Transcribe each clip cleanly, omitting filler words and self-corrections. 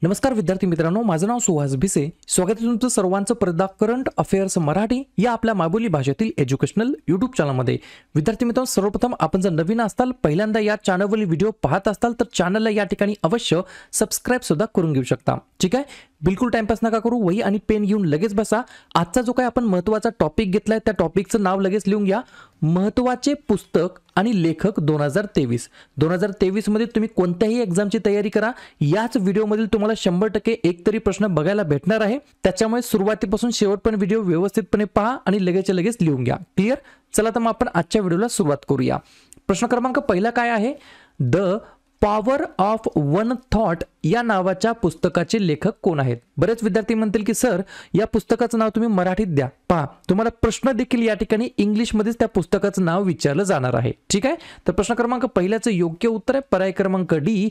नमस्कार विद्यार्थी मित्रांनो, माझं नाव सुहास भिसे. स्वागत आहे तुमचं सर्वांचं परदा करंट अफेअर्स मराठी या आपल्या मायबोली भाषेतील एज्युकेशनल यूट्यूब चॅनलमध्ये. विद्यार्थी मित्रांनो, सर्वप्रथम आपण जर नवीन असाल, पहिल्यांदा या चॅनलवरील व्हिडिओ पाहत असाल तर चॅनलला या ठिकाणी अवश्य सबस्क्राइब सुद्धा करून घेऊ शकता. ठीक आहे, बिलकुल टाइमपास नका करू. वही आणि पेन घेऊन लगेच बसा. आजचा जो काही आपण महत्त्वाचा टॉपिक घेतलाय त्या टॉपिकचं नाव लगेच लिहून घ्या. महत्त्वाचे पुस्तक आणि लेखक 2023 मध्ये तुम्ही कोणत्याही एक्झामची तयारी करा. याच व्हिडिओमधील तुम्हाला 100% एक तरी प्रश्न बघायला भेटणार आहे. त्याच्यामुळे सुरुवातीपासून शेवटपर्यंत व्हिडिओ व्यवस्थितपणे पहा आणि लगेच लिहून घ्या. क्लिअर? चला तर मग आपण आजच्या व्हिडिओला सुरुवात करूया. प्रश्न क्रमांक पहिला काय आहे? The power of one thought या नावाच्या पुस्तकाचे लेखक कोण आहेत? बरेच विद्यार्थी म्हणतील की सर, या पुस्तकाचं नाव तुम्ही मराठीत द्या. पहा, तुम्हाला प्रश्न देखील या ठिकाणी इंग्लिशमध्येच त्या पुस्तकाचं नाव विचारलं जाणार आहे. ठीक आहे, तर प्रश्न क्रमांक पहिल्याचं योग्य उत्तर आहे पर्याय क्रमांक डी,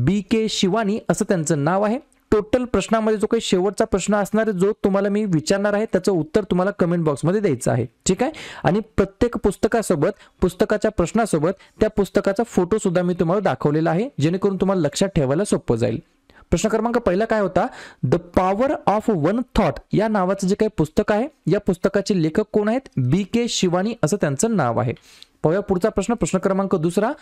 BK शिवानी असं त्यांचं नाव आहे. टोटल प्रश्नामध्ये जो काही शेवटचा प्रश्न असणार आहे, जो तुम्हाला मी विचारणार आहे, त्याचं उत्तर तुम्हाला कमेंट बॉक्समध्ये द्यायचं आहे. ठीक आहे, आणि प्रत्येक पुस्तकासोबत, पुस्तकाच्या प्रश्नासोबत त्या पुस्तकाचा फोटो सुद्धा मी तुम्हाला दाखवलेला आहे, जेणेकरून तुम्हाला लक्षात ठेवायला सोपं जाईल. प्रश्न क्रमांक पहिला काय होता? The power of one thought या नावाचं जे काही पुस्तक आहे, या पुस्तकाचे लेखक कोण आहेत? BK शिवानी असं त्यांचं नाव आहे. पाहूया पुढचा प्रश्न. प्रश्न क्रमांक दुसरा.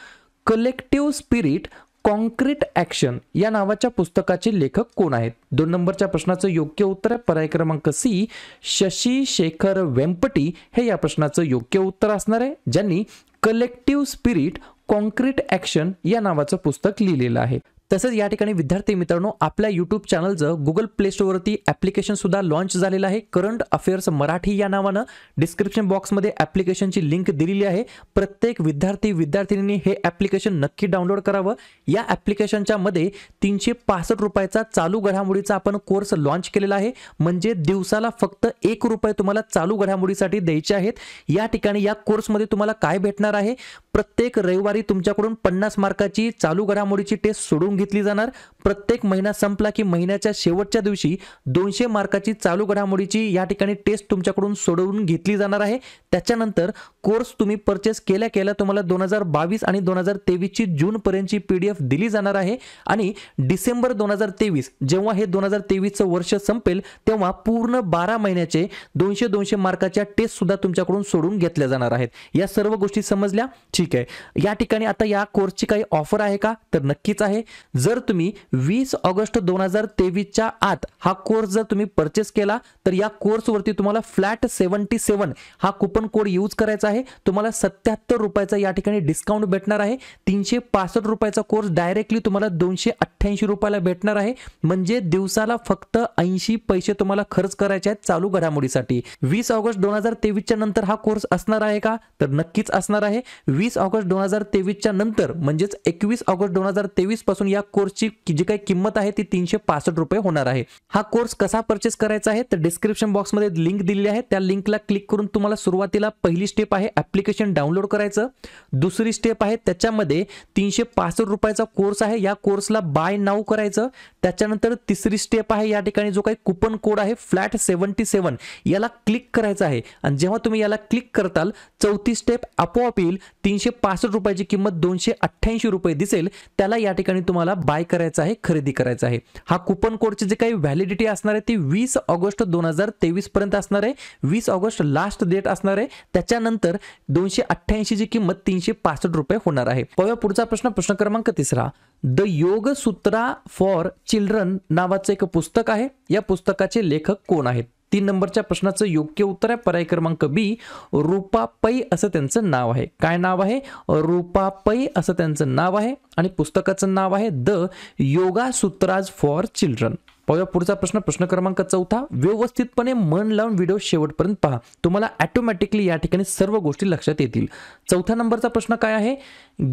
कलेक्टिव्ह स्पिरिट कॉन्क्रीट ऍक्शन या नावाच्या पुस्तकाचे लेखक कोण आहेत? 2 नंबरच्या प्रश्नाचं योग्य उत्तर आहे पर्याय क्रमांक सी, शशी शेखर वेंपटी हे या प्रश्नाचं योग्य उत्तर असणार आहे, ज्यांनी कलेक्टिव्ह स्पिरिट कॉन्क्रीट ऍक्शन या नावाचं पुस्तक लिहिलेलं आहे. तसंच या ठिकाणी विद्यार्थी मित्रांनो, आपल्या यूट्यूब चॅनलचं गुगल प्ले स्टोअरवरती ॲप्लिकेशन सुद्धा लॉन्च झालेलं आहे, करंट अफेअर्स मराठी या नावानं. डिस्क्रिप्शन बॉक्समध्ये ॲप्लिकेशनची लिंक दिलेली आहे. प्रत्येक विद्यार्थ्यांनी हे ॲप्लिकेशन नक्की डाउनलोड करावं. या ॲप्लिकेशनच्या मध्ये 365 रुपयाचा चालू घडामोडीचा आपण कोर्स लॉन्च केलेला आहे. म्हणजे दिवसाला फक्त ₹1 तुम्हाला चालू घडामोडीसाठी द्यायचे आहेत. या ठिकाणी या कोर्समध्ये तुम्हाला काय भेटणार आहे? प्रत्येक रविवारी तुमच्याकडून 50 मार्काची चालू घडामोडीची टेस्ट सोडून घेतली जाणार. प्रत्येक महिना संपला की महिन्याच्या शेवटच्या दिवशी 200 मार्काची चालू घडामोडीची या ठिकाणी टेस्ट तुमच्याकडून सोडवून घेतली जाणार आहे. त्याच्यानंतर कोर्स तुम्ही परचेस केल्या तुम्हाला 2022 आणि 2023 ची जून पर्यंतची PDF दिली जाणार आहे. आणि डिसेंबर 2023 जेव्हा हे 2023चं वर्ष संपेल, तेव्हा पूर्ण 12 महिन्याचे 200 मार्काच्या टेस्ट सुद्धा तुमच्याकडून सोडून घेतल्या जाणार आहेत. या सर्व गोष्टी समजल्या? ठीक आहे. या ठिकाणी आता या कोर्सची काही ऑफर आहे का? तर नक्कीच आहे. जर तुम्ही 20 ऑगस्ट 2023च्या आत हा कोर्स जर तुम्ही परचेस केला तर या कोर्सवरती तुम्हाला फ्लॅट 77 हा कुपन कोड यूज करायचा आहे. तुम्हाला ₹77 या ठिकाणी डिस्काउंट भेटणार आहे. 365 रुपयाचा कोर्स डायरेक्टली तुम्हाला 288 रुपयाला भेटणार आहे. म्हणजे दिवसाला फक्त 80 पैसे तुम्हाला खर्च करायचे आहेत चालू घडामोडीसाठी. 20 ऑगस्ट 2023च्या नंतर हा कोर्स असणार आहे का? तर नक्कीच असणार आहे. 20 ऑगस्ट 2023च्या नंतर म्हणजेच 21 ऑगस्ट 2023 पासून या कोर्सची जी काही किंमत आहे ती 365 रुपये होणार आहे. हा कोर्स कसा परचेस करायचा आहे? तर डिस्क्रिप्शन बॉक्समध्ये लिंक दिलेली आहे. त्या लिंकला क्लिक करून तुम्हाला सुरुवातीला पहिली स्टेप आहे ॲप्लिकेशन डाउनलोड करायचं. दुसरी स्टेप आहे त्याच्यामध्ये 365 रुपयाचा कोर्स आहे, या कोर्सला बाय नाऊ करायचं. त्याच्यानंतर तिसरी स्टेप आहे, या ठिकाणी जो काही कुपन कोड आहे फ्लॅट 77 याला क्लिक करायचं आहे. आणि जेव्हा तुम्ही याला क्लिक करताल, चौथी स्टेप आपोआप येईल. 365 रुपयाची किंमत 288 रुपये दिसेल, त्याला या ठिकाणी तुम्हाला बाय करायचं आहे, खरेदी करायचं आहे. हा कुपन कोडची जे काही व्हॅलिडिटी असणार आहे ती 20 ऑगस्ट 2023 पर्यंत असणार आहे. 20 ऑगस्ट लास्ट डेट असणार आहे. त्याच्यानंतर 288 ची किंमत 365 रुपये होणार आहे. पाहूया पुढचा प्रश्न. प्रश्न क्रमांक तिसरा. द योग सूत्रा फॉर चिल्ड्रन नावाचं एक पुस्तक आहे. या पुस्तकाचे लेखक कोण आहेत? 3 नंबरच्या प्रश्नाचं योग्य उत्तर आहे पर्याय क्रमांक बी, रूपा पै असं त्यांचं नाव आहे. काय नाव आहे? रूपा पै असं त्यांचं नाव आहे. आणि पुस्तकाचं नाव आहे द योगा सूत्राज फॉर चिल्ड्रन. पाहूया पुढचा प्रश्न. प्रश्न क्रमांक 4. व्यवस्थितपणे मन लावून व्हिडिओ शेवटपर्यंत पहा. तुम्हाला ऑटोमॅटिकली या ठिकाणी सर्व गोष्टी लक्षात येतील. 4थ्या नंबरचा प्रश्न काय आहे?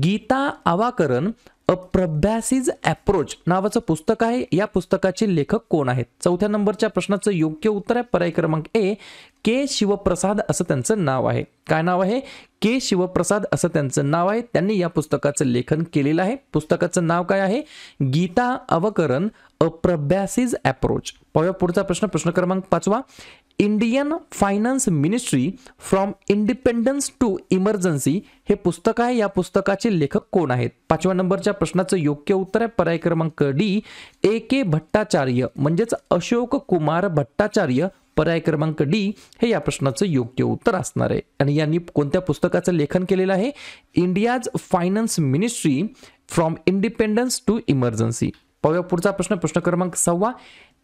गीता आवाकरण अ प्रभ्यासीज अप्रोच नावाचं पुस्तक आहे. या पुस्तकाचे लेखक कोण आहेत? 4थ्या नंबरच्या प्रश्नाचं योग्य उत्तर आहे पर्याय क्रमांक ए, के शिवप्रसाद असं त्यांचं नाव आहे. काय नाव आहे? के शिवप्रसाद असं त्यांचं नाव आहे. त्यांनी या पुस्तकाचं लेखन केलेलं आहे. पुस्तकाचं नाव काय आहे? गीता अवकरण अ प्रभ्यासीज अप्रोच. पाहूया पुढचा प्रश्न. प्रश्न क्रमांक 5. Indian finance ministry from independence to emergency हे पुस्तक आहे. या पुस्तकाचे लेखक कोण आहेत? 5व्या नंबरच्या प्रश्नाचं योग्य उत्तर आहे पर्याय क्रमांक डी, ए के भट्टाचार्य म्हणजेच अशोक कुमार भट्टाचार्य. पर्याय क्रमांक डी हे या प्रश्नाचं योग्य उत्तर असणार आहे. आणि यांनी कोणत्या पुस्तकाचं लेखन केलेलं आहे? India's finance ministry from independence to emergency. पाहूया पुढचा प्रश्न. प्रश्न क्रमांक 6.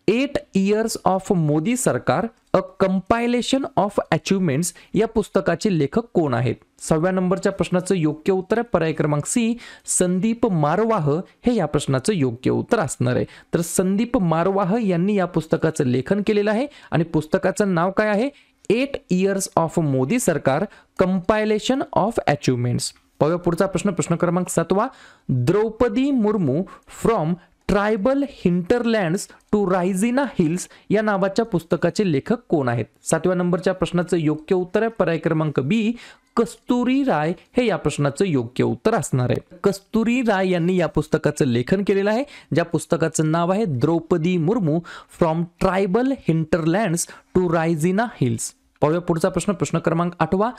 8 years ऑफ मोदी सरकार अ कंपायलेशन ऑफ अचिव्हमेंट्स या पुस्तकाचे लेखक कोण आहेत? 6व्या नंबरच्या प्रश्नाचं योग्य उत्तर आहे पर्याय क्रमांक सी, संदीप मारवाह हे या प्रश्नाचं योग्य उत्तर असणार आहे. तर संदीप मारवाह यांनी या पुस्तकाचं लेखन केलेलं आहे आणि पुस्तकाचं नाव काय आहे? 8 years ऑफ मोदी सरकार कंपायलेशन ऑफ अचिव्हमेंट्स. पाहूया पुढचा प्रश्न. प्रश्न क्रमांक 7. Draupadi Murmu from tribal hinterlands to Raisina Hills या नावाच्या पुस्तकाचे लेखक कोण आहेत? 7व्या नंबरच्या प्रश्नाचं योग्य उत्तर आहे पर्याय क्रमांक बी, कस्तुरी राय हे या प्रश्नाचं योग्य उत्तर असणार आहे. कस्तुरी राय यांनी या पुस्तकाचं लेखन केलेलं आहे, ज्या पुस्तकाचं नाव आहे Draupadi Murmu from tribal hinterlands to Raisina Hills. पाहूया पुढचा प्रश्न. प्रश्न क्रमांक 8.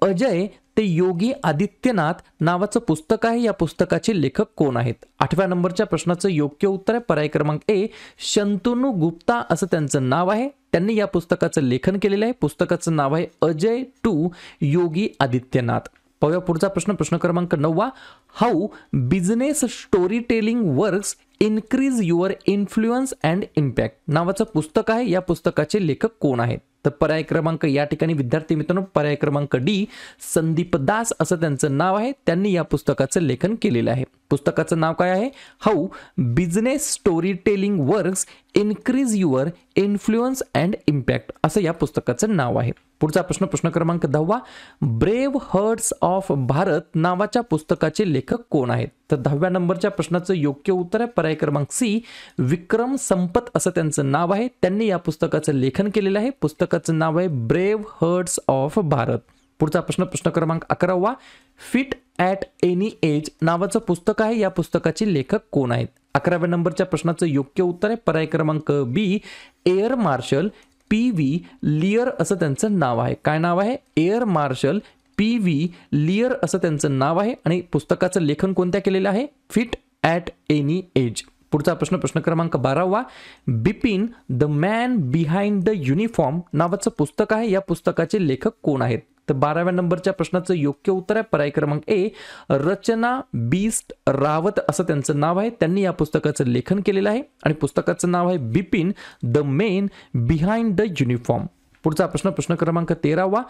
अजय ते योगी आदित्यनाथ नावाचं पुस्तक आहे. या पुस्तकाचे लेखक कोण आहेत? 8व्या नंबरच्या प्रश्नाचं योग्य उत्तर आहे पर्याय क्रमांक ए, शंतनू गुप्ता असं त्यांचं नाव आहे. त्यांनी या पुस्तकाचं लेखन केलेलं आहे. पुस्तकाचं नाव आहे अजय टू योगी आदित्यनाथ. पाहूया पुढचा प्रश्न. प्रश्न क्रमांक 9. How business story telling works increase your influence and impact नावाचं पुस्तक आहे. या पुस्तकाचे लेखक कोण आहेत? तर पर्याय क्रमांक या ठिकाणी विद्यार्थी मित्रांनो पर्याय क्रमांक डी, संदीप दास असं त्यांचं नाव आहे. त्यांनी या पुस्तकाचं लेखन केलेलं आहे. पुस्तकाचं नाव काय आहे? How business story telling works increase your influence and impact असं या पुस्तकाचं नाव आहे. पुढचा प्रश्न. प्रश्न क्रमांक 10. ब्रेव्ह हार्ट्स ऑफ भारत नावाच्या पुस्तकाचे लेखक कोण आहेत? तर 10व्या नंबरच्या प्रश्नाचं योग्य उत्तर आहे पर्याय क्रमांक सी, विक्रम संपत असं त्यांचं नाव आहे. त्यांनी या पुस्तकाचं लेखन केलेलं आहे. पुस्तकाचं नाव आहे ब्रेव्ह हार्ट्स ऑफ भारत. पुढचा प्रश्न. प्रश्न क्रमांक 11. फिट ॲट एनी एज नावाचं पुस्तक आहे. या पुस्तकाचे लेखक कोण आहेत? 11व्या नंबरच्या प्रश्नाचं योग्य उत्तर आहे पर्याय क्रमांक बी, एअर मार्शल PV लियर असं त्यांचं नाव आहे. काय नाव आहे? एअर मार्शल PV लियर असं त्यांचं नाव आहे. आणि पुस्तकाचं लेखन कोणत्या केलेलं आहे? Fit at any age. पुढचा प्रश्न. प्रश्न क्रमांक 12. Bipin the man behind the uniform नावाचं पुस्तक आहे. या पुस्तकाचे लेखक कोण आहेत? तर 12व्या नंबरच्या प्रश्नाचं योग्य उत्तर आहे पर्याय क्रमांक ए, रचना बीस्ट रावत असं त्यांचं नाव आहे. त्यांनी या पुस्तकाचं लेखन केलेलं आहे आणि पुस्तकाचं नाव आहे Bipin the main behind the uniform. पुढचा प्रश्न. प्रश्न क्रमांक 13.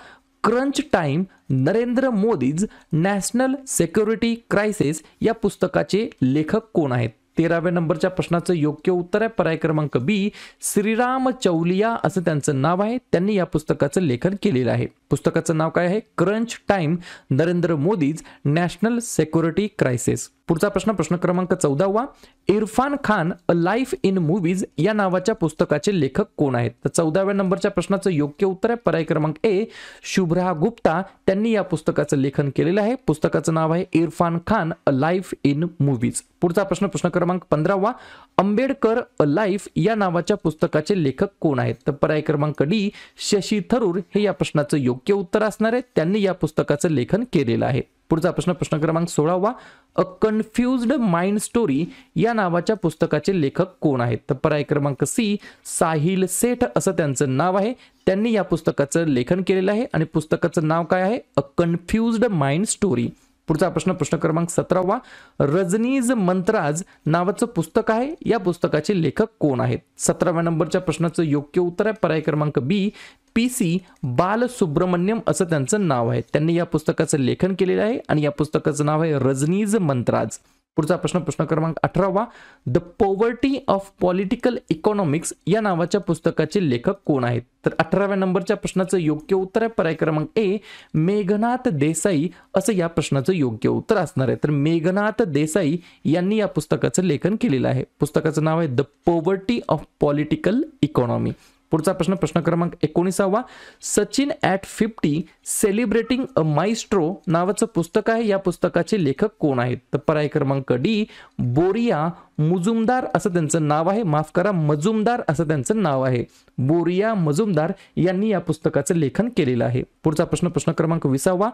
Crunch time Narendra Modi's national security crisis या पुस्तकाचे लेखक कोण आहेत? 13व्या नंबरच्या प्रश्नाचं योग्य उत्तर आहे पर्याय क्रमांक बी, श्रीराम चौलिया असं त्यांचं नाव आहे. त्यांनी या पुस्तकाचं लेखन केलेलं आहे. पुस्तकाचं नाव काय आहे? Crunch time Narendra Modi's national security crisis. पुढचा प्रश्न. प्रश्न क्रमांक 14. Irfan Khan a life in movies या नावाच्या पुस्तकाचे लेखक कोण आहेत? तर 14व्या नंबरच्या प्रश्नाचं योग्य उत्तर आहे पर्याय क्रमांक ए, शुभ्रा गुप्ता. त्यांनी या पुस्तकाचं लेखन केलेलं आहे. पुस्तकाचं नाव आहे Irfan Khan a life in movies. पुढचा प्रश्न. प्रश्न क्रमांक 15. आंबेडकर अ लाईफ या नावाच्या पुस्तकाचे लेखक कोण आहेत? तर पर्याय क्रमांक डी, शशी थरूर हे या प्रश्नाचं योग्य उत्तर असणार आहे. त्यांनी या पुस्तकाचं लेखन केलेलं आहे. पुढचा प्रश्न. प्रश्न क्रमांक 16. अ कन्फ्युज्ड माइंड स्टोरी या नावाच्या पुस्तकाचे लेखक कोण आहेत? तर पर्याय क्रमांक सी, साहिल सेठ असं त्यांचं नाव आहे. त्यांनी या पुस्तकाचं लेखन केलेलं आहे आणि पुस्तकाचं नाव काय आहे? अ कन्फ्युज्ड माइंड स्टोरी. पुढचा प्रश्न. प्रश्न क्रमांक 17. रजनीज मंत्राज नावाचं पुस्तक आहे. या पुस्तकाचे लेखक कोण आहेत? 17व्या नंबरच्या प्रश्नाचं योग्य उत्तर आहे पर्याय क्रमांक बी, PC बालसुब्रमण्यम असं त्यांचं नाव आहे. त्यांनी या पुस्तकाचं लेखन केलेलं आहे आणि या पुस्तकाचं नाव आहे रजनीज मंत्राज. पुढचा प्रश्न. प्रश्न क्रमांक 18. The poverty of political economics या नावाच्या पुस्तकाचे लेखक कोण आहेत? तर 18व्या नंबरच्या प्रश्नाचं योग्य उत्तर आहे पर्याय क्रमांक ए, मेघनाथ देसाई असं या प्रश्नाचं योग्य उत्तर असणार आहे. तर मेघनाथ देसाई यांनी या पुस्तकाचं लेखन केलेलं आहे. पुस्तकाचं नाव आहे the poverty of political economy. पुढचा प्रश्न प्रश्न क्रमांक 19 Sachin at 50 celebrating a maestro नावाचं पुस्तक आहे. या पुस्तकाचे लेखक कोण आहेत? तर पर्याय क्रमांक डी बोरिया मुजुमदार असं त्यांचं नाव आहे. माफ करा, मजुमदार असं त्यांचं नाव आहे. बोरिया मजुमदार यांनी या पुस्तकाचं लेखन केलेलं आहे. पुढचा प्रश्न प्रश्न क्रमांक 20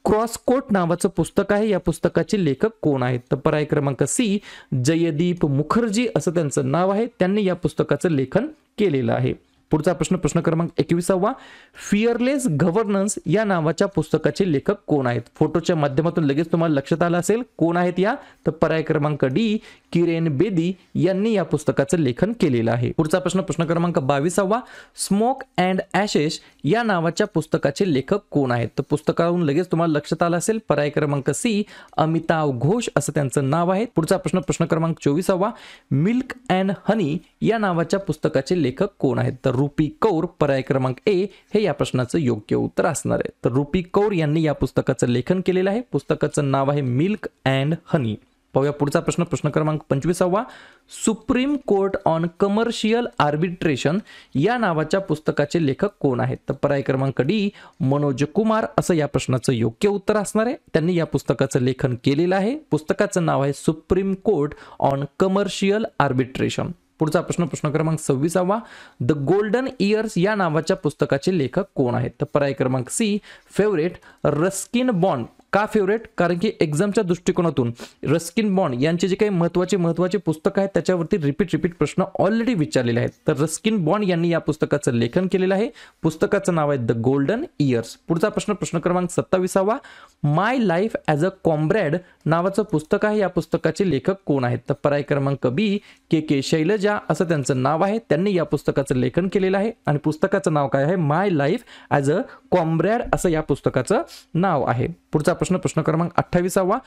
क्रॉसकोट नावाचं पुस्तक आहे. या पुस्तकाचे लेखक कोण आहेत? तर पर्याय क्रमांक सी जयदीप मुखर्जी असं त्यांचं नाव आहे. त्यांनी या पुस्तकाचं लेखन केलेलं आहे. पुढचा प्रश्न प्रश्न क्रमांक 21 फिअरलेस गव्हर्नन्स या नावाच्या पुस्तकाचे लेखक कोण आहेत? फोटोच्या माध्यमातून लगेच तुम्हाला लक्षात आलं असेल कोण आहेत या. तर पर्याय क्रमांक डी किरेन बेदी यांनी या पुस्तकाचं लेखन केलेलं आहे. पुढचा प्रश्न प्रश्न क्रमांक 22 स्मोक अँड ॲशेस या नावाच्या पुस्तकाचे लेखक कोण आहेत? तर पुस्तकावरून लगेच तुम्हाला लक्षात आलं असेल पर्याय क्रमांक सी अमिताभ घोष असं त्यांचं नाव आहे. पुढचा प्रश्न प्रश्न क्रमांक 24 मिल्क अँड हनी या नावाच्या पुस्तकाचे लेखक कोण आहेत? तर रुपी कौर पर्याय क्रमांक ए हे या प्रश्नाचं योग्य उत्तर असणार आहे. तर रुपी कौर यांनी या पुस्तकाचं लेखन केलेलं आहे. पुस्तकाचं नाव आहे मिल्क अँड हनी. पाहूया पुढचा प्रश्न प्रश्न क्रमांक 25 supreme court on commercial arbitration या नावाच्या पुस्तकाचे लेखक कोण आहेत? तर पर्याय क्रमांक डी मनोज कुमार असं या प्रश्नाचं योग्य उत्तर असणार आहे. त्यांनी या पुस्तकाचं लेखन केलेलं आहे. पुस्तकाचं नाव आहे supreme court on commercial arbitration. पुढचा प्रश्न प्रश्न क्रमांक 26 द गोल्डन इयर्स या नावाच्या पुस्तकाचे लेखक कोण आहेत? तर पर्याय क्रमांक सी फेवरेट रस्किन बॉन्ड. का फेवरेट? कारण की एक्झामच्या दृष्टिकोनातून रस्किन बॉन्ड यांचे जे काही महत्त्वाचे पुस्तक आहेत त्याच्यावरती रिपीट प्रश्न ऑलरेडी विचारलेले आहेत. तर रस्किन बॉन्ड यांनी या पुस्तकाचं लेखन केलेलं आहे. पुस्तकाचं नाव आहे द गोल्डन इयर्स. पुढचा प्रश्न प्रश्न क्रमांक 27 माय लाईफ ॲज अ कॉम्रेड नावाचं पुस्तक आहे. या पुस्तकाचे लेखक कोण आहेत? तर पर्याय क्रमांक बी के शैलजा असं त्यांचं नाव आहे. त्यांनी या पुस्तकाचं लेखन केलेलं आहे आणि पुस्तकाचं नाव काय आहे? माय लाईफ ॲज अ कॉम्रेड असं या पुस्तकाचं नाव आहे. पुढचा प्रश्न प्रश्न क्रमांक 28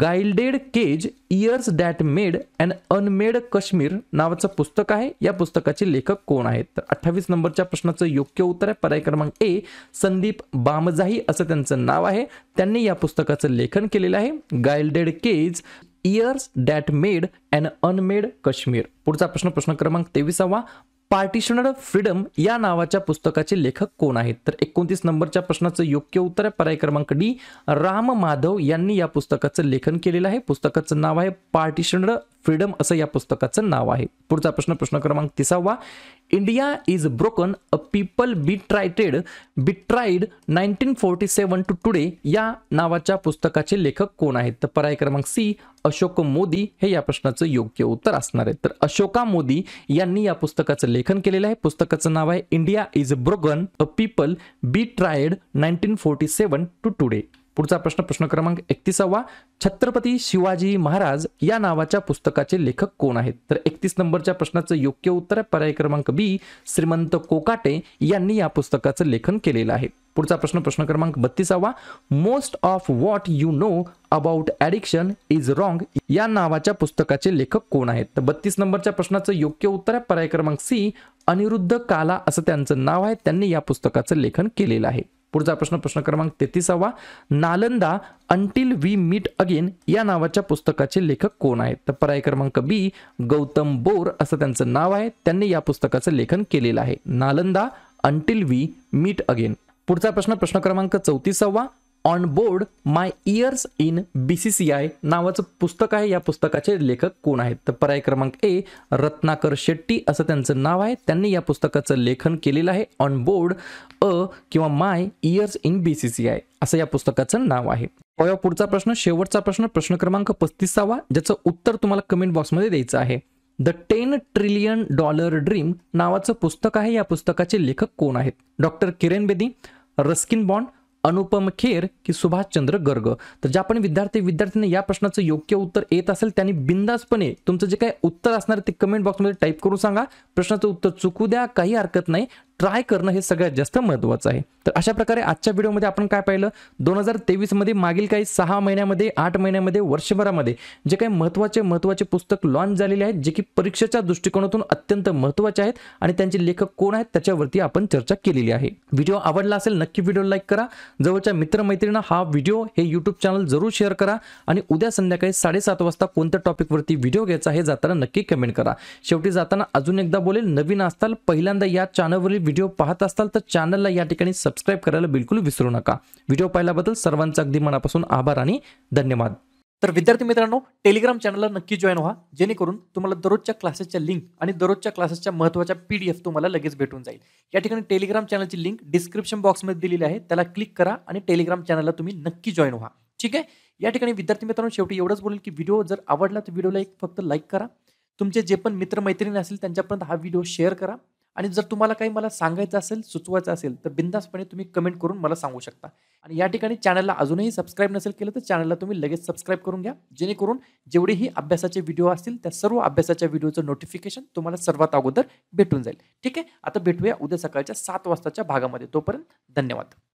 gilded cage years that made and unmade Kashmir नावाचं पुस्तक आहे. या पुस्तकाचे लेखक कोण आहेत? तर 28 नंबरच्या प्रश्नाचं योग्य उत्तर आहे पर्याय क्रमांक ए संदीप बामजाही असं त्यांचं नाव आहे. त्यांनी या पुस्तकाचं लेखन केलेलं आहे. Gilded cage years that made and unmade Kashmir. पुढचा प्रश्न प्रश्न क्रमांक 23 पार्टिशनड फ्रीडम या नावाच्या पुस्तकाचे लेखक कोण आहेत? तर 29 नंबरच्या प्रश्नाचं योग्य उत्तर आहे पर्याय क्रमांक डी राम माधव यांनी या पुस्तकाचं लेखन केलेलं आहे. पुस्तकाचं नाव आहे पार्टिशनड फ्रीडम असं या पुस्तकाचं नाव आहे. पुढचा प्रश्न प्रश्न क्रमांक 30 India is broken a people betrayed 1947 to today या नावाच्या पुस्तकाचे लेखक कोण आहेत? तर पर्याय क्रमांक सी अशोक मोदी हे या प्रश्नाचं योग्य उत्तर असणार आहे. तर अशोका मोदी यांनी या पुस्तकाचं लेखन केलेलं आहे. पुस्तकाचं नाव आहे India is broken a people betrayed 1947 to today. पुढचा प्रश्न प्रश्न क्रमांक 31 छत्रपती शिवाजी महाराज या नावाच्या पुस्तकाचे लेखक कोण आहेत? तर 31 नंबरच्या प्रश्नाचं योग्य उत्तर आहे पर्याय क्रमांक बी श्रीमंत कोकाटे यांनी या पुस्तकाचं लेखन केलेलं आहे. पुढचा प्रश्न प्रश्न क्रमांक 32 most of what you know about addiction is wrong या नावाच्या पुस्तकाचे लेखक कोण आहेत? तर 32 नंबरच्या प्रश्नाचं योग्य उत्तर आहे पर्याय क्रमांक सी अनिरुद्ध काला असं त्यांचं नाव आहे. त्यांनी या पुस्तकाचं लेखन केलेलं आहे. पुढचा प्रश्न प्रश्न क्रमांक 33 Nalanda until we meet again या नावाच्या पुस्तकाचे लेखक कोण आहेत? तर पर्याय क्रमांक बी गौतम बोर असं त्यांचं नाव आहे. त्यांनी या पुस्तकाचं लेखन केलेलं आहे. Nalanda until we meet again. पुढचा प्रश्न प्रश्न क्रमांक 34 on board my years in BCCI नावाचं पुस्तक आहे. या पुस्तकाचे लेखक कोण आहेत? तर पर्याय क्रमांक ए रत्नाकर शेट्टी असं त्यांचं नाव आहे. त्यांनी या पुस्तकाचं लेखन केलेलं आहे. ऑन बोर्ड किंवा माय इयर्स इन BCCI असं या पुस्तकाचं नाव आहे. पुढचा प्रश्न शेवटचा प्रश्न प्रश्न क्रमांक 35 ज्याचं उत्तर तुम्हाला कमेंट बॉक्समध्ये द्यायचं आहे. द $10 ट्रिलियन ड्रीम नावाचं पुस्तक आहे. या पुस्तकाचे लेखक कोण आहेत? Doctor Kiran Bedi, Ruskin bond, Anupam Kher की सुभाषचंद्र गर्ग. तर ज्या पण विद्यार्थ्यांना या प्रश्नाचं योग्य उत्तर येत असेल त्यांनी बिंदासपणे तुमचं जे काही उत्तर असणार ते कमेंट बॉक्समध्ये टाईप करून सांगा. प्रश्नाचं उत्तर चुकू द्या, काही हरकत नाही. ट्राय करणं हे सगळ्यात जास्त महत्त्वाचं आहे. तर अशा प्रकारे आजच्या व्हिडिओमध्ये आपण काय पाहिलं, 2023 मध्ये मागील काही 6 महिन्यामध्ये, 8 महिन्यामध्ये, वर्षभरामध्ये जे काही महत्त्वाचे पुस्तक लॉन्च झालेले आहेत, जे की परीक्षेच्या दृष्टिकोनातून अत्यंत महत्त्वाचे आहेत आणि त्यांचे लेखक कोण आहेत त्याच्यावरती आपण चर्चा केलेली आहे. व्हिडिओ आवडला असेल नक्की व्हिडिओ लाईक करा, जवळच्या मित्रमैत्रिणींना हा व्हिडिओ हे YouTube चॅनल जरूर शेअर करा आणि उद्या संध्याकाळी 7:30 वाजता कोणत्या टॉपिकवरती व्हिडिओ घ्यायचा हे जाताना नक्की कमेंट करा. शेवटी जाताना अजून एकदा बोलेल, नवीन असताल, पहिल्यांदा या चॅनलवरील व्हिडिओ पाहत असताल तर चॅनलला या ठिकाणी सबस्क्राइब करायला बिलकुल विसरू नका. व्हिडिओ पाहिल्याबद्दल सर्वांचा अगदी मनापासून आभार आणि धन्यवाद. तर विद्यार्थी मित्रांनो, टेलिग्राम चॅनलला नक्की जॉईन व्हा, जेणेकरून तुम्हाला दररोजच्या क्लासेसच्या लिंक आणि दररोजच्या क्लासेसच्या महत्त्वाच्या PDF तुम्हाला लगेच भेटून जाईल. या ठिकाणी टेलिग्राम चॅनलची लिंक डिस्क्रिप्शन बॉक्समध्ये दिलेली आहे, त्याला क्लिक करा आणि टेलिग्राम चॅनलला तुम्ही नक्की जॉईन व्हा. ठीक आहे. या ठिकाणी विद्यार्थी मित्रांनो, शेवटी एवढंच बोलेल की व्हिडिओ जर आवडला तर व्हिडिओला एक फक्त लाईक करा, तुमचे जे पण मित्रमैत्रिणी असतील त्यांच्यापर्यंत हा व्हिडिओ शेअर करा आणि जर तुम्हाला काही मला सांगायचं असेल, सुचवायचं असेल तर बिनधास्तपणे तुम्ही कमेंट करून मला सांगू शकता. आणि या ठिकाणी चॅनलला अजूनही सबस्क्राइब नसेल केलं तर चॅनलला तुम्ही लगेच सबस्क्राइब करून घ्या, जेणेकरून जेवढेही अभ्यासाचे व्हिडिओ असतील त्या सर्व अभ्यासाच्या व्हिडिओचं नोटिफिकेशन तुम्हाला सर्वात अगोदर भेटून जाईल. ठीक आहे. आता भेटूया उद्या सकाळच्या 7 वाजताच्या भागामध्ये. तोपर्यंत धन्यवाद.